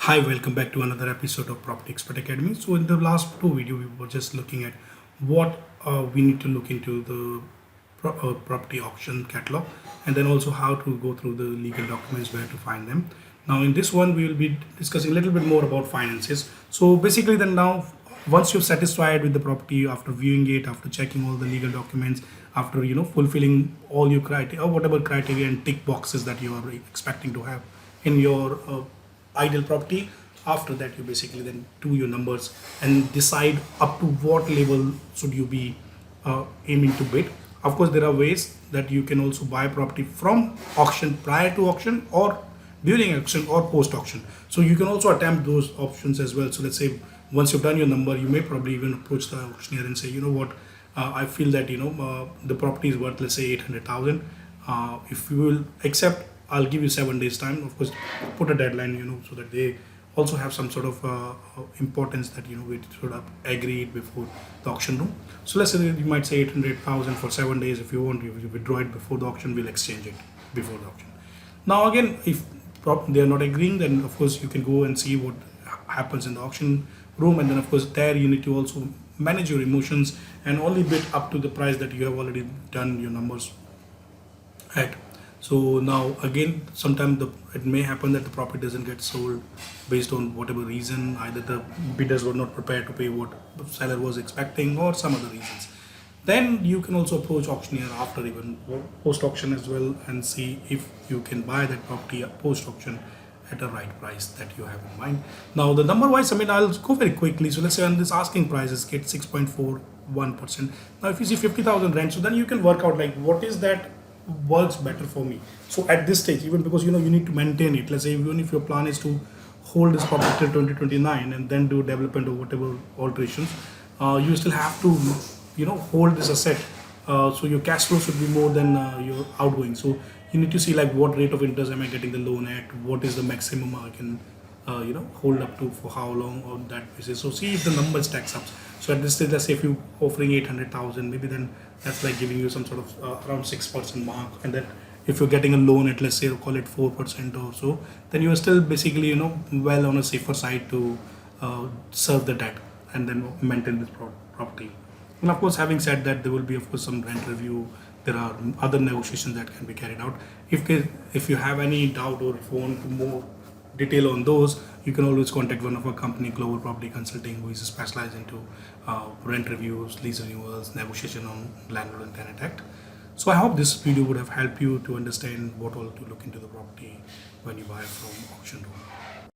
Hi, welcome back to another episode of Property Expert Academy. So in the last two videos, we were just looking at what we need to look into the property auction catalog, and then also how to go through the legal documents, where to find them. Now in this one, we will be discussing a little bit more about finances. So basically then now, once you're satisfied with the property, after viewing it, after checking all the legal documents, after fulfilling all your criteria or whatever criteria and tick boxes that you are expecting to have in your ideal property, after that you basically then do your numbers and decide up to what level should you be aiming to bid. Of course, there are ways that you can also buy property from auction, prior to auction, or during auction, or post auction. So you can also attempt those options as well. So let's say once you've done your number, you may probably even approach the auctioneer and say, you know what, I feel that the property is worth, let's say, 800,000. If you will accept, I'll give you 7 days time. Of course, put a deadline, so that they also have some sort of importance that we should have agreed before the auction room. So let's say you might say 800,000 for 7 days. If you want, if you withdraw it before the auction, we'll exchange it before the auction. Now again, if they are not agreeing, then of course you can go and see what happens in the auction room, and then of course there you need to also manage your emotions and only bid up to the price that you have already done your numbers at. So now again, sometimes it may happen that the property doesn't get sold based on whatever reason. Either the bidders were not prepared to pay what the seller was expecting, or some other reasons. Then you can also approach auctioneer after even post auction as well, and see if you can buy that property post auction at a right price that you have in mind. Now the number wise, I'll go very quickly. So let's say on this asking prices get 6.41%. Now if you see 50,000 rent, so then you can work out like what is that works better for me. So at this stage, even because you need to maintain it, let's say even if your plan is to hold this property till 2029 and then do development or whatever alterations, you still have to hold this asset. So your cash flow should be more than your outgoing. So you need to see like what rate of interest am I getting the loan at, what is the maximum I can hold up to, for how long on that basis. So see if the number stacks up. So at this stage, let's say if you offering 800,000, maybe then that's like giving you some sort of around 6% mark, and that if you're getting a loan at, let's say, call it 4% or so, then you are still basically well on a safer side to serve the debt and then maintain this property. And of course, having said that, there will be of course some rent review. There are other negotiations that can be carried out. If you have any doubt, or if you want more detail on those, you can always contact one of our company, Global Property Consulting, who is specialized into rent reviews, lease renewals, negotiation on Landlord and Tenant Act. So I hope this video would have helped you to understand what all to look into the property when you buy from auction room.